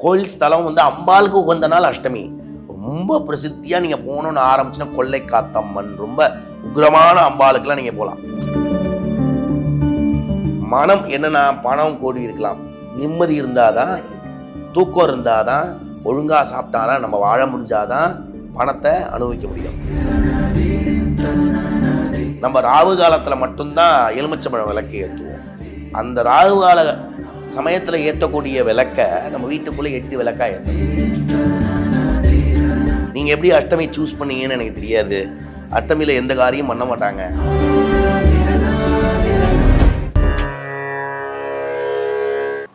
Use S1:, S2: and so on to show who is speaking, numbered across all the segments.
S1: கோயில் ஸ்தலம் வந்து அம்பாளுக்கு உகந்த நாள் அஷ்டமி. ரொம்ப பிரசித்தியாக நீங்கள் போகணுன்னு ஆரம்பிச்சுன்னா கொள்ளை காத்தம்மன், ரொம்ப உக்ரமான அம்பாளுக்கெல்லாம் நீங்கள் போகலாம். மனம் என்னன்னா, பணம் கோடி இருக்கலாம், நிம்மதி இருந்தாதான், தூக்கம் இருந்தாதான், ஒழுங்காக சாப்பிட்டாதான், நம்ம வாழ முடிஞ்சாதான் பணத்தை அனுபவிக்க முடியும். நம்ம ராகு காலத்தில் மட்டும்தான் எலுமிச்சம்பழம் விளக்கு ஏற்றுவோம். அந்த ராகு கால சமயத்தில் ஏற்றக்கூடிய விளக்க நம்ம வீட்டுக்குள்ளே 8 விளக்கா ஏற்றணும். நீங்கள் எப்படி அஷ்டமி சூஸ் பண்ணீங்கன்னு எனக்கு தெரியாது. அஷ்டமியில் எந்த காரியம் பண்ண மாட்டாங்க.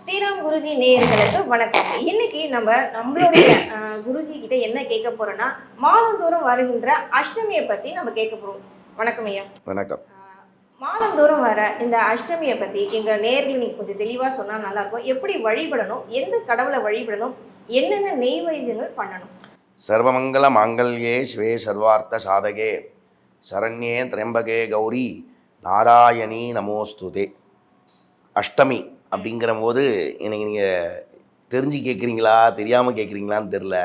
S2: ஸ்ரீராம் குருஜி நேயர்களுக்கு வணக்கம். இன்னைக்கு நம்மளுடைய குருஜி கிட்ட என்ன கேட்க போறோம்னா, மாதந்தோறும் வருகின்ற அஷ்டமியை பத்தி நம்ம கேட்க போறோம். வணக்கம் ஐயா.
S1: வணக்கம்.
S2: மாதந்தோறும் வர இந்த அஷ்டமியை பத்தி எங்க நேயர்கள் நீங்க கொஞ்சம் தெளிவா சொன்னா நல்லா இருக்கும். எப்படி வழிபடணும், எந்த கடவுளை வழிபடணும், என்னென்ன நெய்வேத்தியங்கள் பண்ணணும்?
S1: சர்வமங்கல மாங்கல்யே சிவே சர்வார்த்த சாதகே சரண்யே திரம்பகே கௌரி நாராயணி நமோஸ்துதே. அஷ்டமி அப்படிங்கிற போது எனக்கு நீங்கள் தெரிஞ்சு கேட்குறீங்களா தெரியாமல் கேட்குறீங்களான்னு தெரில.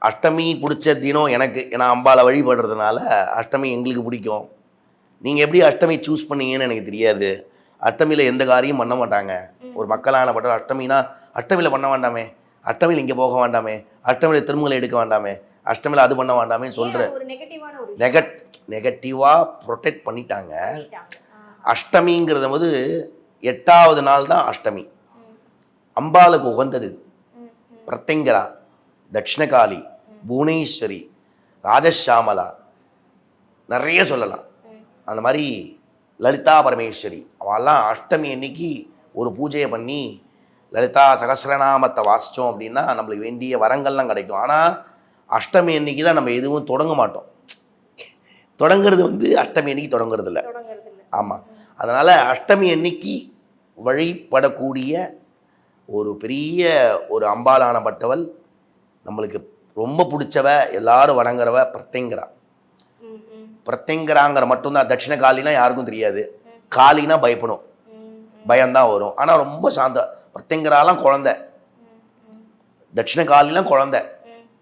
S1: அஷ்டமி பிடிச்ச தினம் எனக்கு, ஏன்னா அம்பாவை வழிபடுறதுனால அஷ்டமி எங்களுக்கு பிடிக்கும். நீங்கள் எப்படி அஷ்டமி சூஸ் பண்ணீங்கன்னு எனக்கு தெரியாது. அஷ்டமியில் எந்த காரியம் பண்ண மாட்டாங்க. ஒரு மக்களானப்பட்ட அஷ்டமினா அஷ்டமியில் பண்ண வேண்டாமே, அஷ்டமியில் இங்கே போக வேண்டாமே, அஷ்டமியில் திருமலை எடுக்க வேண்டாமே, அஷ்டமியில் அது பண்ண வேண்டாமே சொல்கிற நெகட்டிவாக ப்ரொடெக்ட் பண்ணிட்டாங்க. அஷ்டமிங்கிறத போது 8வது நாள் தான் அஷ்டமி. அம்பாளுக்கு உகந்தது பிரத்யங்கரா, தட்சிணகாளி, புவனேஸ்வரி, ராஜஷாமலா, நிறைய சொல்லலாம். அந்த மாதிரி லலிதா பரமேஸ்வரி, அவெல்லாம் அஷ்டமி அன்னைக்கு ஒரு பூஜையை பண்ணி லலிதா சகஸ்ரநாமத்தை வாசித்தோம் அப்படின்னா நம்மளுக்கு வேண்டிய வரங்கள்லாம் கிடைக்கும். ஆனால் அஷ்டமி அன்னைக்கு தான் நம்ம எதுவும் தொடங்க மாட்டோம். தொடங்கிறது வந்து அஷ்டமி அன்னைக்கு தொடங்குறது இல்லை. ஆமாம். அதனால் அஷ்டமி அன்னைக்கு வழிபடக்கூடிய ஒரு பெரிய ஒரு அம்பாளானப்பட்டவள், நம்மளுக்கு ரொம்ப பிடிச்சவ, எல்லாரும் வணங்குறவ பிரத்யங்கரா. பிரத்யங்கராங்கிற மட்டும்தான். தட்சிண காலினா யாருக்கும் தெரியாது. காலினா பயப்படும், பயம்தான் வரும். ஆனால் ரொம்ப சாந்த. பிரத்யங்கராலாம் குழந்தை, தட்சிண காலிலாம் குழந்தை,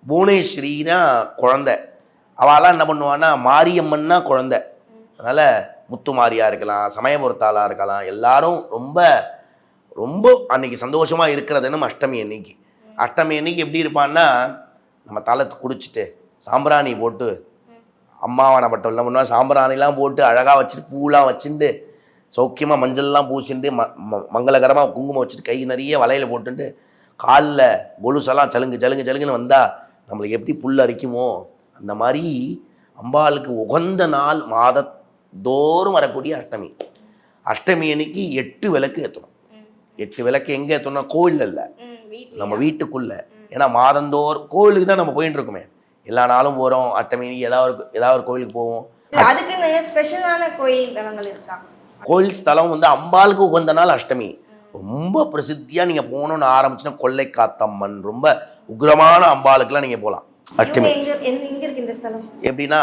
S1: புவனேஸ்வரினா குழந்தை. அவெல்லாம் என்ன பண்ணுவான்னா மாரியம்மன்னா குழந்தை. அதனால் முத்துமாரியாக இருக்கலாம், சமயபுரத்தாளாக இருக்கலாம், எல்லாரும் ரொம்ப ரொம்ப அன்னைக்கு சந்தோஷமாக இருக்கிறதுன்னு அஷ்டமி அன்னைக்கு. அஷ்டமி அன்னைக்கு எப்படி இருப்பான்னா, நம்ம தலை குடிச்சிட்டு சாம்பிராணி போட்டு, அம்மாவானப்பட்டவள் என்ன பண்ணுவா, சாம்பிராணிலாம் போட்டு அழகாக வச்சுட்டு பூலாம் வச்சுட்டு சௌக்கியமாக மஞ்சள்லாம் பூசிட்டு மங்களகரமாக குங்குமம் வச்சுட்டு கை நிறைய வலையில் போட்டுட்டு காலில் கொலுசெல்லாம் சலுங்கு சலுங்கு சலுங்குன்னு வந்தால் நம்மளுக்கு எப்படி புல் அரிக்குமோ அந்த மாதிரி அம்பாளுக்கு உகந்த நாள் மாதத்தோறும் வரக்கூடிய அஷ்டமி. அஷ்டமி அன்னைக்கு 8 விளக்கு ஏற்றணும். 8 விளக்கு எங்கே ஏற்றணும்? கோயில் இல்லை, நம்ம வீட்டுக்குள்ளே. ஏன்னா மாதந்தோறும் கோயிலுக்கு தான் நம்ம போயிட்டு இருக்கோமே. எல்லா நாளும் போகிறோம். அஷ்டமி ஏதாவது ஒரு கோயிலுக்கு போவோம்.
S2: அதுக்குன்னு ஸ்பெஷலான கோயில் தலங்கள் இருக்கா?
S1: கோயில் ஸ்தலம் வந்து அம்பாளுக்கு உகந்த நாள் அஷ்டமி. ரொம்ப பிரசித்தியாக நீங்கள் போகணுன்னு ஆரம்பிச்சுன்னா கொள்ளை காத்தம்மன், ரொம்ப உக்ரமான அம்பாளுக்கெல்லாம் நீங்கள் போகலாம். அஷ்டமி
S2: இந்த ஸ்தலம்
S1: எப்படின்னா,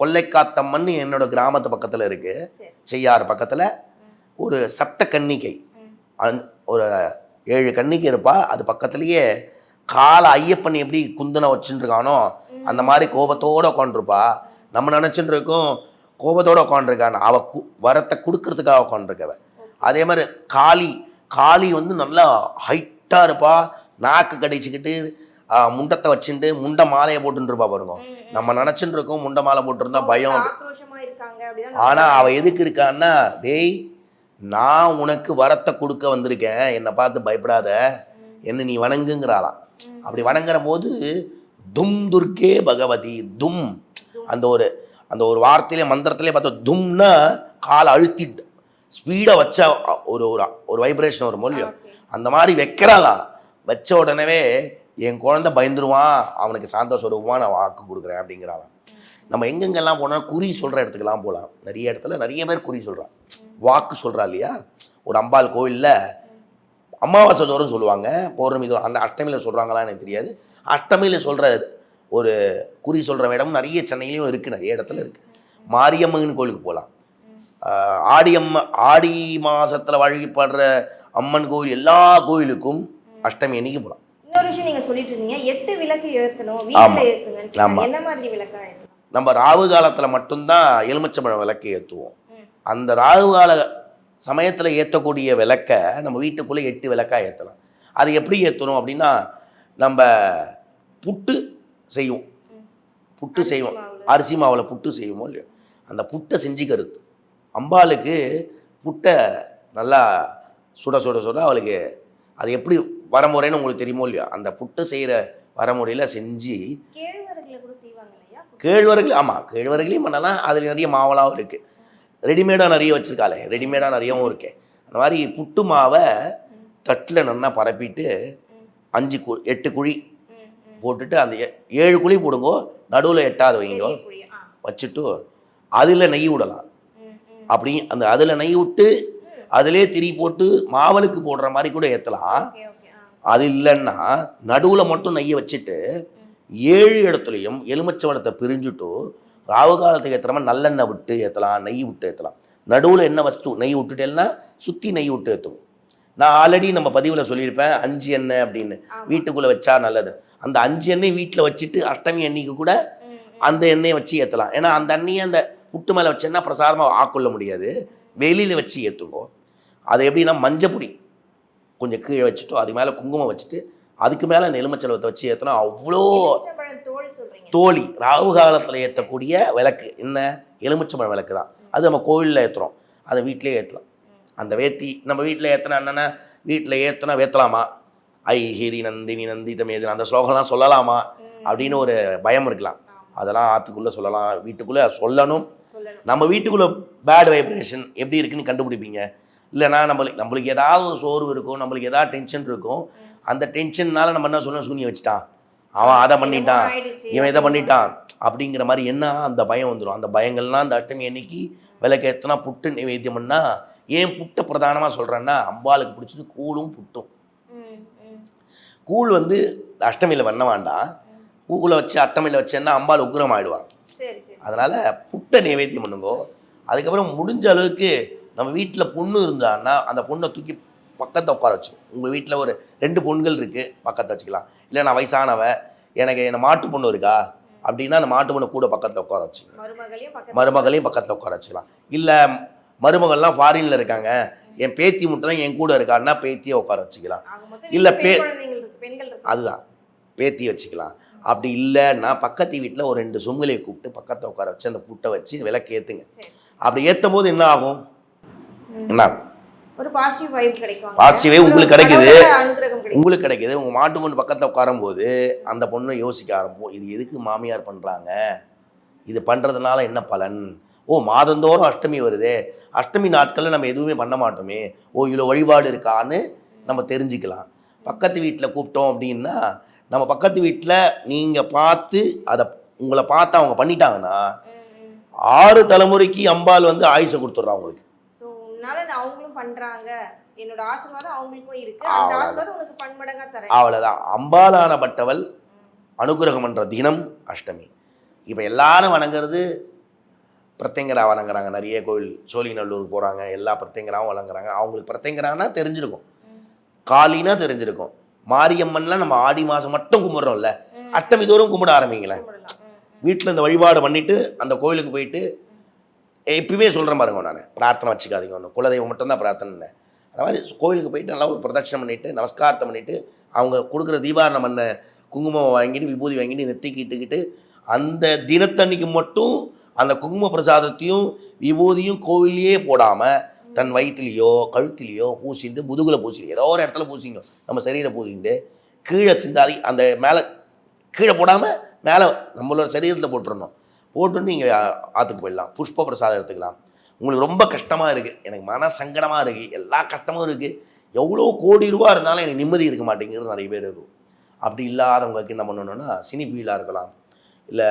S1: கொள்ளை காத்தம்மன் என்னோட கிராமத்து பக்கத்தில் இருக்கு, செய்யாறு பக்கத்தில். ஒரு சப்த கன்னிகை, ஒரு 7 கன்னிகை இருப்பா. அது பக்கத்துலேயே காலை ஐயப்பன் எப்படி குந்தனை வச்சுட்டு இருக்கானோ அந்த மாதிரி கோபத்தோடு உட்காந்துருப்பா. நம்ம நினச்சிட்டு இருக்கோம் கோபத்தோடு உட்காந்துருக்கான், அவள் வரத்தை கொடுக்கறதுக்காக உட்காந்துருக்கவ. அதே மாதிரி காளி வந்து நல்லா ஹைட்டாக இருப்பா, நாக்கு கடிச்சிக்கிட்டு முண்டத்தை வச்சுட்டு முண்டை மாலையை போட்டுன்னு இருப்பா பாருங்க. நம்ம நினச்சிட்டு இருக்கோம் முண்டை மாலை போட்டுருந்தா பயம். ஆனால் அவள் எதுக்கு இருக்கான்னா, டேய் நான் உனக்கு வரத்தை கொடுக்க வந்திருக்கேன், என்னை பார்த்து பயப்படாத, என்ன நீ வணங்குங்கிறாளாம். அப்படி வணங்குற போது தும் துர்கே பகவதி, தும் அந்த ஒரு வார்த்தையிலே மந்திரத்திலே பார்த்தா தும்னா காலை அழுத்திட்டு ஸ்பீடாக வச்ச ஒரு வைப்ரேஷன் ஒரு மொழியும் அந்த மாதிரி வைக்கிறாளா. வச்ச உடனே என் குழந்தை பயந்துருவான், அவனுக்கு சாந்த சொரூபமாக நான் வாக்கு கொடுக்குறேன் அப்படிங்கிறாளாம். நம்ம எங்கெங்கெல்லாம் போனால் குறி சொல்கிற இடத்துக்கெல்லாம் போகலாம். நிறைய இடத்துல நிறைய பேர் குறி சொல்கிறான், வாக்கு சொல்கிறா இல்லையா. ஒரு அம்பாள் கோயிலில் அமாவாசை தோறும் சொல்லுவாங்க, பௌர்ணமி தோறும். அந்த அஷ்டமியில் சொல்கிறாங்களா எனக்கு தெரியாது. அஷ்டமியில் சொல்கிற ஒரு குறி சொல்கிற இடமும் நிறைய சென்னையிலையும் இருக்குது, நிறைய இடத்துல இருக்குது. மாரியம்மன் கோயிலுக்கு போகலாம். ஆடி மாதத்தில் வழிபடுற அம்மன் கோயில் எல்லா கோயிலுக்கும் அஷ்டமி அன்னைக்கு போகலாம்.
S2: இன்னொரு விஷயம் நீங்க சொல்லிட்டு இருந்தீங்க 8 விளக்கு ஏத்தணும் வீட்டுல ஏத்துங்கன்னு சொன்னாங்க. என்ன மாதிரி விளக்கா ஏத்தணும்?
S1: நம்ம ராகு காலத்தில் மட்டும்தான் எலுமிச்சம்பழம் விளக்கு ஏற்றுவோம்.
S2: ம்.
S1: அந்த ராகு கால சமயத்தில் ஏற்றக்கூடிய விளக்கை நம்ம வீட்டுக்குள்ளே 8 விளக்காக ஏற்றலாம். அது எப்படி ஏற்றணும் அப்படின்னா, நம்ம புட்டு செய்வோம், புட்டு செய்வோம், அரிசி மாவில் புட்டு செய்வோமோ இல்லையோ, அந்த புட்டை செஞ்சுக்கிறது. அம்பாளுக்கு புட்டை நல்லா சுட சுட சுட அவளுக்கு அது எப்படி வரமுறைன்னு உங்களுக்கு தெரியுமோ இல்லையோ, அந்த புட்டு செய்கிற வரமுறையில் செஞ்சு
S2: கேழ்வரகுல கூட செய்வாங்க இல்லையா?
S1: கேழ்வரகு, ஆமாம் கேழ்வரகுலையும் பண்ணலாம். அதில் நிறைய மாவெல்லாம் இருக்குது, ரெடிமேடாக நிறைய வச்சுருக்காளே, ரெடிமேடாக நிறையவும் இருக்கேன். அந்த மாதிரி புட்டு மாவை தட்டில் நல்லா பரப்பிட்டு 8 குழி போட்டுட்டு அந்த 7 குழி போடுங்கோ, நடுவில் 8வது வைங்கோ, வச்சுட்டு அதில் நெய் விடலாம். அப்படி அந்த அதில் நெய் விட்டு அதிலே திரி போட்டு மாவலுக்கு போடுற மாதிரி கூட ஏற்றலாம். அது இல்லைன்னா நடுவில் மட்டும் நெய்யை வச்சுட்டு 7 இடத்துலையும் எலுமிச்சம்பழத்தை பிரிஞ்சுட்டு ராகு காலத்துக்கு ஏற்றுற மாதிரி நல்லெண்ணெய் விட்டு ஏற்றலாம், நெய் விட்டு ஏற்றலாம். நடுவில் என்ன வஸ்து நெய் விட்டுட்டேன்னா சுற்றி நெய் விட்டு ஏற்றுவோம். நான் ஆல்ரெடி நம்ம பதிவில் சொல்லியிருப்பேன் 5 எண்ணெய் அப்படின்னு வீட்டுக்குள்ளே வச்சா நல்லது. அந்த 5 எண்ணெய் வீட்டில் வச்சுட்டு அஷ்டமி எண்ணெய்க்கு கூட அந்த எண்ணெயை வச்சு ஏற்றலாம். ஏன்னா அந்த எண்ணெயை அந்த புட்டு மேலே வச்சேன்னா பிரசாதமாக ஆக்கொள்ள முடியாது, வெளியில் வச்சு ஏற்றுவோம். அது எப்படின்னா மஞ்சப்பொடி கொஞ்சம் கீழே வச்சுட்டோ அது மேலே குங்குமம் வச்சுட்டு அதுக்கு மேலே அந்த எலுமிச்சம்பழத்தை வச்சு ஏற்றினா அவ்வளோ தோழி. ராகு காலத்தில் ஏற்றக்கூடிய விளக்கு என்ன? எலுமிச்சம்பழம் விளக்கு தான். அது நம்ம கோவிலில் ஏற்றுறோம், அதை வீட்டிலே ஏற்றலாம். அந்த வேத்தி நம்ம வீட்டில் ஏற்றினா என்னென்னா, வீட்டில் ஏற்றினா வேற்றலாமா, ஐஹிரி நந்தினி நந்தித மேதினி அந்த ஸ்லோகம்லாம் சொல்லலாமா அப்படின்னு ஒரு பயம் இருக்கலாம். அதெல்லாம் ஆற்றுக்குள்ளே சொல்லலாம், வீட்டுக்குள்ளே சொல்லணும். நம்ம வீட்டுக்குள்ளே பேட் வைப்ரேஷன் எப்படி இருக்குன்னு கண்டுபிடிப்பீங்க. இல்லைனா நம்மளுக்கு ஏதாவது ஒரு சோர்வு இருக்கும், நம்மளுக்கு ஏதாவது டென்ஷன் இருக்கும். அந்த டென்ஷன்னால நம்ம என்ன சொல்லணும், சூனியை வச்சுட்டான், அவன் அதை பண்ணிட்டான், இவன் இதை பண்ணிட்டான் அப்படிங்கிற மாதிரி என்ன அந்த பயம் வந்துடும். அந்த பயங்கள்லாம் அந்த அஷ்டமி அன்னைக்கு விளக்கேற்றினா புட்டு நைவேத்தியம் பண்ணால். ஏன் புட்டை பிரதானமாக சொல்கிறேன்னா, அம்பாளுக்கு பிடிச்சது கூழும் புட்டும். கூழ் வந்து அஷ்டமியில் பண்ண வேண்டாம், கூழை வச்சு அஷ்டமியில் வச்சேன்னா அம்பாள் உக்ரம் ஆகிடுவாங்க. அதனால் புட்டை நைவேத்தியம் பண்ணுங்கோ. அதுக்கப்புறம் முடிஞ்ச அளவுக்கு நம்ம வீட்டில் பொண்ணு இருந்தான்னா அந்த பொண்ணை தூக்கி பக்கத்தை உட்கார வச்சு, உங்கள் வீட்டில் ஒரு 2 பொண்கள் இருக்குது பக்கத்தை வச்சுக்கலாம். இல்லை நான் வயசானவ எனக்கு என்ன மாட்டு பொண்ணு இருக்கா அப்படின்னா அந்த மாட்டு பொண்ணு கூட பக்கத்தில் உட்கார வச்சுக்கலாம், மருமகளையும் பக்கத்தில் உட்கார வச்சுக்கலாம். இல்லை மருமகள்லாம் ஃபாரினில் இருக்காங்க, என் பேத்தி மட்டும் தான் என் கூட இருக்கான்னா பேத்தியை உட்கார வச்சுக்கலாம். இல்லை அதுதான் பேத்தியை வச்சுக்கலாம். அப்படி இல்லைன்னா பக்கத்து வீட்டில் ஒரு 2 சொங்கலையை கூப்பிட்டு பக்கத்தை உட்கார வச்சு அந்த புட்டை வச்சு விளக்கு ஏற்றுங்க. அப்படி ஏற்றும் போது என்ன ஆகும், என்ன
S2: ஒரு பாசிட்டிவ் வைப் கிடைக்கும்.
S1: பாசிட்டிவே உங்களுக்கு கிடைக்குது, உங்களுக்கு கிடைக்குது. உங்கள் மாட்டு பொண்ணு பக்கத்தில் உட்காரும்போது அந்த பொண்ணை யோசிக்க ஆரம்பிப்போம், இது எதுக்கு மாமியார் பண்ணுறாங்க, இது பண்ணுறதுனால என்ன பலன். ஓ மாதந்தோறும் அஷ்டமி வருதே, அஷ்டமி நாட்களில் நம்ம எதுவுமே பண்ண மாட்டோமே, ஓ இவ்வளோ வழிபாடு இருக்கான்னு நம்ம தெரிஞ்சுக்கலாம். பக்கத்து வீட்டில் கூப்பிட்டோம் அப்படின்னா, நம்ம பக்கத்து வீட்டில் நீங்கள் பார்த்து அதை உங்களை பார்த்து அவங்க பண்ணிட்டாங்கன்னா 6 தலைமுறைக்கு அம்பாள் வந்து ஆயுசை கொடுத்துட்றா உங்களுக்கு.
S2: அவங்களும் பண்றாங்க, என்னோட ஆசீர்வாதம் அவங்களுக்கும் இருக்கு, அந்த ஆசீர்வாதம் உங்களுக்கு பன்மடங்கா தரேன்.
S1: அவ்வளவுதான். அம்பாலானப்பட்டவள் அனுகிரகம் பண்ற தினம் அஷ்டமி. இப்போ எல்லாரும் வணங்குறது பிரத்யங்கரா வணங்குறாங்க. நிறைய கோவில் சோழிநல்லூருக்கு போறாங்க, எல்லா பிரத்யங்கராவும் வணங்குறாங்க. அவங்களுக்கு பிரத்யங்கரானா தெரிஞ்சிருக்கும், காளினா தெரிஞ்சிருக்கும். மாரியம்மன்லாம் நம்ம ஆடி மாதம் மட்டும் கும்பிட்றோம்ல, அஷ்டமி தோறும் கும்பிட ஆரம்பிங்களேன். வீட்டில் இந்த வழிபாடு பண்ணிட்டு அந்த கோவிலுக்கு போயிட்டு எப்பயுமே சொல்கிறேன் பாருங்க, நான் பிரார்த்தனை வச்சுக்காதீங்க, ஒன்று குலதெய்வம் மட்டும்தான் பிரார்த்தனை. அந்த மாதிரி கோவிலுக்கு போயிட்டு நல்லா ஒரு பிரதட்சணம் பண்ணிவிட்டு நமஸ்காரத்தை பண்ணிவிட்டு அவங்க கொடுக்குற தீபாரணம் பண்ண குங்குமம் வாங்கிட்டு விபூதி வாங்கிட்டு நெத்திக்கிட்டுக்கிட்டு அந்த தினத்தன்னைக்கு மட்டும் அந்த குங்கும பிரசாதத்தையும் விபூதியும் கோவிலையே போடாமல் தன் வயிற்றுலையோ கழுத்துலையோ பூசிட்டு முதுகில் பூசிட்டு ஏதோ ஒரு இடத்துல பூசிங்க, நம்ம சரீரை பூசிட்டு கீழே சிந்தாதி அந்த மேலே கீழே போடாமல் மேலே நம்மளோட சரீரத்தில் போட்டுருணும். போட்டுன்னு நீங்கள் ஆற்றுக்கு போயிடலாம், புஷ்ப பிரசாதம் எடுத்துக்கலாம். உங்களுக்கு ரொம்ப கஷ்டமாக இருக்குது, எனக்கு மன சங்கடமாக இருக்குது, எல்லா கஷ்டமும் இருக்குது, எவ்வளோ கோடி ரூபா இருந்தாலும் எனக்கு நிம்மதி இருக்க மாட்டேங்கிறது நிறைய பேர் இருக்கும். அப்படி இல்லாதவங்களுக்கு என்ன பண்ணணுன்னா, சினி ஃபீல்டாக இருக்கலாம், இல்லை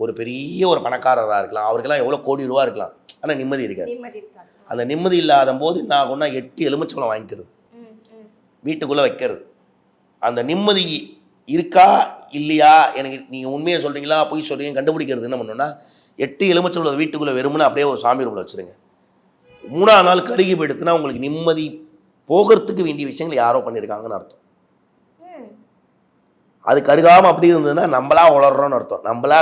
S1: ஒரு பெரிய ஒரு பணக்காரராக இருக்கலாம், அவருக்கெல்லாம் எவ்வளோ கோடி ரூபா இருக்கலாம், ஆனால் நிம்மதி இருக்காது. அந்த நிம்மதி இல்லாத போது என்ன ஆகும்னா 8 எலுமிச்சம்பழம் வாங்கிக்கிறது, வீட்டுக்குள்ளே வைக்கிறது. அந்த நிம்மதி இருக்கா இல்லையா, எனக்கு நீங்கள் உண்மையை சொல்கிறீங்களா பொய் சொல்கிறீங்க கண்டுபிடிக்கிறது என்ன பண்ணணும்னா 8 எலுமிச்சம்பழம் வீட்டுக்குள்ளே வெறும்னா அப்படியே ஒரு சாமி ரூமில் வச்சுருங்க. 3ஆம் நாள் கருகி போயிடுத்துனா உங்களுக்கு நிம்மதி போகிறதுக்கு வேண்டிய விஷயங்கள் யாரோ பண்ணியிருக்காங்கன்னு அர்த்தம். அது கருகாமல் அப்படி இருந்ததுன்னா நம்மளா உளறோன்னு அர்த்தம், நம்மளா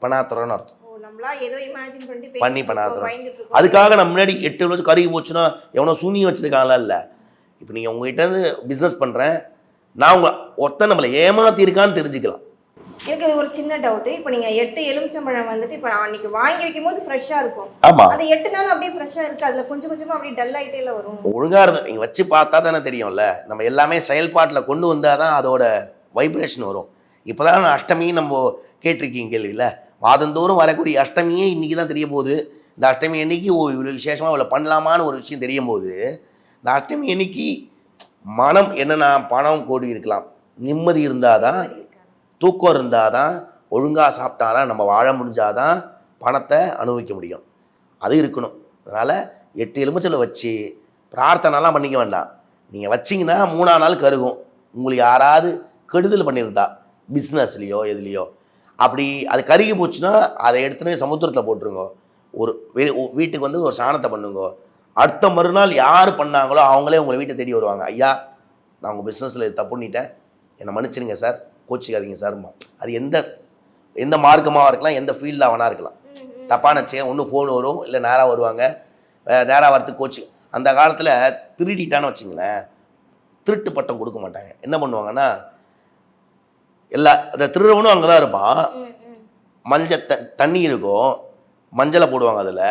S1: பண்ணாத்துறோன்னு அர்த்தம்.
S2: நம்மளா ஏதோ இமேஜின்
S1: பண்ணி பண்ணாத்துறோம். அதுக்காக நம்ம முன்னாடி 8 வருஷம் கருகி போச்சுன்னா எவனோ சூனியம் வச்சிருக்காங்களா இல்லை. இப்போ நீங்கள் உங்ககிட்ட இருந்து பிஸ்னஸ் பண்ணுறேன், நான் உங்கள் ஒருத்தன் நம்மளை ஏமாத்திருக்கான்னு தெரிஞ்சுக்கலாம்.
S2: எனக்கு ஒரு சின்ன டவுட். இப்போ நீங்க 8 எலுமிச்சம்பழம் வந்துட்டு இப்போ அன்னைக்கு வாங்கி வைக்கும்போது ஃப்ரெஷ்ஷா இருக்கும்.
S1: ஆமா,
S2: அந்த 8 நாள் அப்படியே ஃப்ரெஷ்ஷா இருக்கு. அதுல கொஞ்சம் கொஞ்சமா அப்படியே டல் ஆயிட்டே இல்ல வரும்.
S1: ஒழுங்கா இருந்து நீங்க வச்சு பார்த்தா தானே தெரியும்ல. நம்ம எல்லாமே செயல்பாட்டில் கொண்டு வந்தால் தான் அதோட வைப்ரேஷன் வரும். இப்போதான் அஷ்டமி நம்ம கேட்டிருக்கீங்க கேள்வியில், மாதந்தோறும் வரக்கூடிய அஷ்டமியே இன்னைக்கு தான் தெரிய போகுது. இந்த அஷ்டமி அன்னைக்கு இவ்வளோ விசேஷமாக இவ்வளோ பண்ணலாமான்னு ஒரு விஷயம் தெரியும் போது, இந்த அஷ்டமி அன்னைக்கு மனம் என்னென்னா, பணம் கோடி இருக்கலாம், நிம்மதி இருந்தால் தான், தூக்கம் இருந்தால் தான், ஒழுங்காக சாப்பிட்டாதான், நம்ம வாழ முடிஞ்சாதான் பணத்தை அனுபவிக்க முடியும். அது இருக்கணும். அதனால் 8 எலுமிச்சலை வச்சு பிரார்த்தனைலாம் பண்ணிக்க வேண்டாம். நீங்கள் வச்சிங்கன்னா 3ஆம் நாள் கருகும். உங்களுக்கு யாராவது கெடுதல் பண்ணியிருந்தா பிஸ்னஸ்லேயோ எதுலேயோ அப்படி அது கருகி போச்சுன்னா அதை எடுத்துன்னு சமுத்திரத்தில் போட்டுருங்க. ஒரு வீட்டுக்கு வந்து ஒரு சாணத்தை பண்ணுங்க. அடுத்த மறுநாள் யார் பண்ணாங்களோ அவங்களே உங்களை வீட்டை தேடி வருவாங்க. ஐயா, நான் உங்கள் பிஸ்னஸில் தப்பு பண்ணிட்டேன், என்னை மன்னிச்சிடுங்க சார், கோச்சிக்காதீங்க சார்மா. அது எந்த மார்க்கமாக இருக்கலாம், எந்த ஃபீல்டாக வேணா இருக்கலாம். தப்பான செய்ய ஒன்று ஃபோன் வரும், இல்லை நேராக வருவாங்க. நேராக வரத்துக்கு கோச்சு. அந்த காலத்தில் திருடிட்டான்னு வச்சுங்களேன், திருட்டு பட்டம் கொடுக்க மாட்டாங்க. என்ன பண்ணுவாங்கன்னா, அந்த திருடவனும் அங்கே தான் இருப்பான். மஞ்சள் தண்ணி இருக்கும், மஞ்சளை போடுவாங்க, அதில்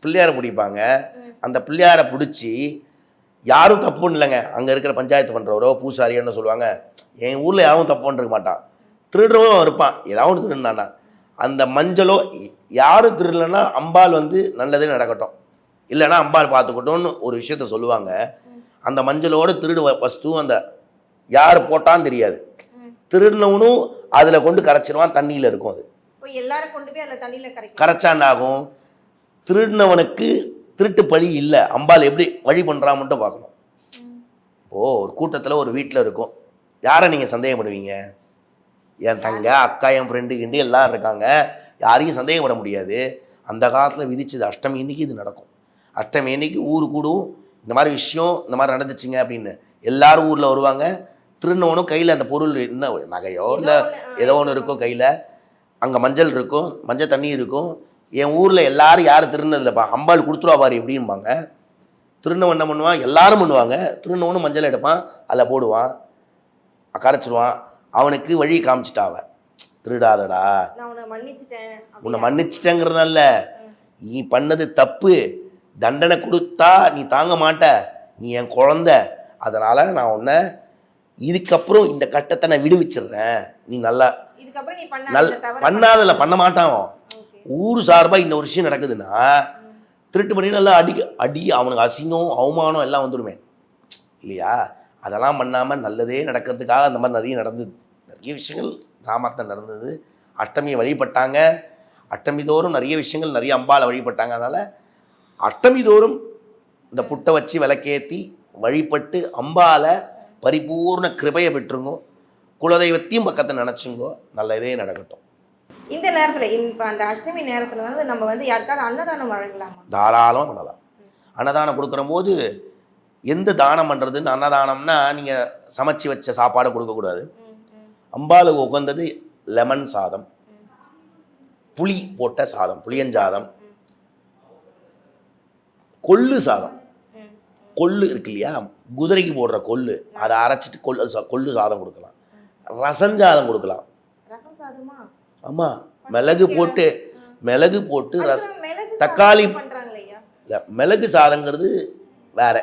S1: பிள்ளையாரை பிடிப்பாங்க. அந்த பிள்ளையாரை பிடிச்சி யாரும் தப்பு பண்ணலைங்க, அங்கே இருக்கிற பஞ்சாயத்து பண்ணுறவரோ பூசாரியன்னு சொல்லுவாங்க. என் ஊரில் யாரும் தப்பு பண்ணிருக்க மாட்டான், திருடுறவனும் இருப்பான், ஏதாவது ஒன்று திருடுனானா. அந்த மஞ்சளோ யாரும் திருடலைன்னா அம்பாள் வந்து நல்லதே நடக்கட்டும், இல்லைன்னா அம்பாள் பார்த்துக்கட்டும்னு ஒரு விஷயத்த சொல்லுவாங்க. அந்த மஞ்சளோட திருடு வஸ்து அந்த யார் போட்டான்னு தெரியாது. திருடினவனும் அதில் கொண்டு கரைச்சிருவான், தண்ணியில் இருக்கும். அது
S2: எல்லாரும் கொண்டு போய் அதில் தண்ணியில்
S1: கரைச்சாண்டாகும். திருடினவனுக்கு திருட்டு பழி இல்லை, அம்பாள் எப்படி வழி பண்ணுறான் மட்டும் பார்க்கணும். இப்போது ஒரு கூட்டத்தில் ஒரு வீட்டில் இருக்கும், யாரை நீங்கள் சந்தேகப்படுவீங்க? என் தங்க, அக்கா, என் ஃப்ரெண்டு கிண்டு எல்லாம் இருக்காங்க, யாரையும் சந்தேகப்பட முடியாது. அந்த காலத்தில் விதிச்சது அஷ்டமி இன்னைக்கு இது நடக்கும். அஷ்டமி இன்னைக்கு ஊர் கூடும், இந்த மாதிரி விஷயம் இந்த மாதிரி நடந்துச்சுங்க அப்படின்னு எல்லாரும் ஊரில் வருவாங்க. திருநவனும் கையில் அந்த பொருள் என்ன நகையோ இல்லை ஏதோ ஒன்று இருக்கும் கையில், அங்கே மஞ்சள் இருக்கும், மஞ்சள் தண்ணி இருக்கும். என் ஊரில் எல்லாரும் யார் திருநதில்லைப்பா, அம்பாள் கொடுத்துருவா பாரு எப்படின்பாங்க. திருநவன் என்ன பண்ணுவான், எல்லாரும் பண்ணுவாங்க. திருநவனும் மஞ்சள் எடுப்பான், அதில் போடுவான், கரைச்சிடுவான். அவனுக்கு வழி காமிச்சிட்டாவ, திருடாதடா, உன்னை மன்னிச்சிட்டேங்கிறதால, நீ பண்ணது தப்பு, தண்டனை கொடுத்தா நீ தாங்க மாட்ட, நீ என் குழந்த, அதனால் நான் உன்னை இதுக்கப்புறம் இந்த கட்டத்தை நான் விடுவிச்சிடுறேன், நீ நல்லா பண்ணாதல பண்ண மாட்டான். ஊர் சார்பாக இந்த ஒரு விஷயம் நடக்குதுன்னா திருட்டு பண்ணி நல்லா அடி அவனுக்கு அசிங்கம் அவமானம் எல்லாம் வந்துடுமே இல்லையா. அதெல்லாம் பண்ணாமல் நல்லதே நடக்கிறதுக்காக அந்த மாதிரி நிறைய விஷயங்கள் கிராமத்தில் நடந்தது. அஷ்டமியை வழிபட்டாங்க. அஷ்டமி தோறும் நிறைய விஷயங்கள், நிறைய அம்பாளை வழிபட்டாங்க. அதனால் அஷ்டமி தோறும் இந்த புட்டை வச்சு விளக்கேற்றி வழிபட்டு அம்பாளை பரிபூர்ண கிருபையை பெற்றுங்கோ. குலதெய்வத்தையும் பக்கத்தில் நினச்சிங்கோ, நல்லதே நடக்கட்டும்.
S2: இந்த நேரத்தில் இப்போ அந்த அஷ்டமி நேரத்தில் வந்து நம்ம வந்து யாருக்காவது அன்னதானம் வழங்கலாமா?
S1: தாராளமாக பண்ணலாம். அன்னதானம் கொடுக்குற போது எந்த தானம் பண்ணுறதுன்னு, அன்னதானம்னா நீங்கள் சமைச்சு வச்ச சாப்பாடை கொடுக்கக்கூடாது. அம்பாளுக்கு உகந்தது லெமன் சாதம், புளி போட்ட சாதம், புளியஞ்சாதம், கொள்ளு சாதம். கொள்ளு இருக்கு இல்லையா, குதிரைக்கு போடுற கொள்ளு, அதை அரைச்சிட்டு கொள்ளு சாதம் கொடுக்கலாம். ரசஞ்சாதம் கொடுக்கலாம். ஆமாம், மிளகு போட்டு தக்காளி இல்லை, மிளகு சாதங்கிறது வேற,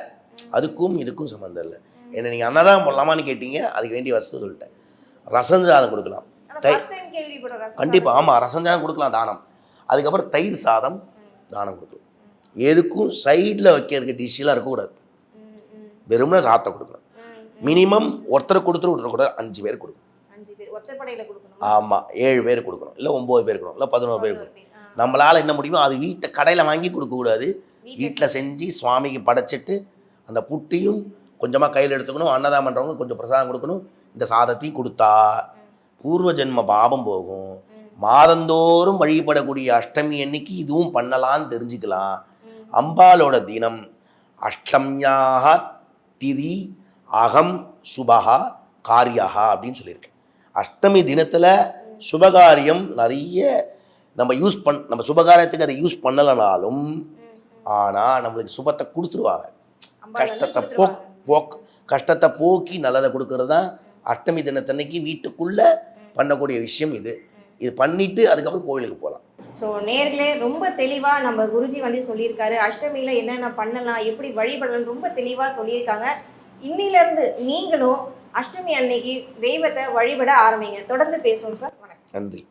S1: அதுக்கும் இதுக்கும் சம்மந்தம் இல்லை. என்ன நீங்கள் அன்னதானம் பண்ணலாமான்னு கேட்டீங்க, அதுக்கு வேண்டிய வசதி சொல்லிட்டேன். ரசஞ்சாதம் கொடுக்கலாம், கண்டிப்பாக. ஆமாம், ரசஞ்சாதம் கொடுக்கலாம் தானம். அதுக்கப்புறம் தயிர் சாதம் தானம் கொடுக்கலாம். எதுக்கும் சைடில் வைக்கிறதுக்கு டிஷ்ஷெலாம் இருக்கக்கூடாது, வெறும்னா சாதத்தை கொடுக்கணும். மினிமம் ஒருத்தரை விட்டுறக்கூடாது, 5 பேர் கொடுக்கணும். ஆமாம், 7 பேர் கொடுக்கணும், இல்லை 9 பேர் கொடுக்கணும், இல்லை 11 பேர் கொடுக்கணும். நம்மளால் என்ன முடியுமோ அது வீட்டை கடையில் வாங்கி கொடுக்கக்கூடாது, வீட்டில் செஞ்சு சுவாமிக்கு படைச்சிட்டு அந்த புட்டியும் கொஞ்சமாக கையில் எடுத்துக்கணும். அன்னதானம் பண்ணுறவங்க கொஞ்சம் பிரசாதம் கொடுக்கணும். இந்த சாதத்தையும் கொடுத்தா பூர்வ ஜென்ம பாபம் போகும். மாதந்தோறும் வழிபடக்கூடிய அஷ்டமி அன்னைக்கு இதுவும் பண்ணலான்னு தெரிஞ்சுக்கலாம். அம்பாலோட தினம் அஷ்டம்யாக திதி அகம் சுபஹா காரியா அப்படின்னு சொல்லியிருக்கேன். அஷ்டமி தினத்தில் சுபகாரியம் நிறைய நம்ம சுபகாரியத்துக்கு அதை யூஸ் பண்ணலைனாலும் ஆனால் நம்மளுக்கு சுபத்தை கொடுத்துருவாங்க. கஷ்டத்தை போக்கி நல்லதை கொடுக்கறது தான் அஷ்டமி தினத்தன்னைக்கு வீட்டுக்குள்ளே பண்ணக்கூடிய விஷயம் இது பண்ணிட்டு அதுக்கப்புறம் கோவிலுக்கு போகலாம்.
S2: ஸோ நேர்களே ரொம்ப தெளிவாக நம்ம குருஜி வந்து சொல்லியிருக்காரு. அஷ்டமியில் என்னென்ன பண்ணலாம், எப்படி வழிபடலாம் ரொம்ப தெளிவாக சொல்லியிருக்காங்க. இன்னிலேருந்து நீங்களும் அஷ்டமி அன்னைக்கு தெய்வத்தை வழிபட ஆரம்பிங்க. தொடர்ந்து பேசுவோம் சார். வணக்கம்.
S1: நன்றி.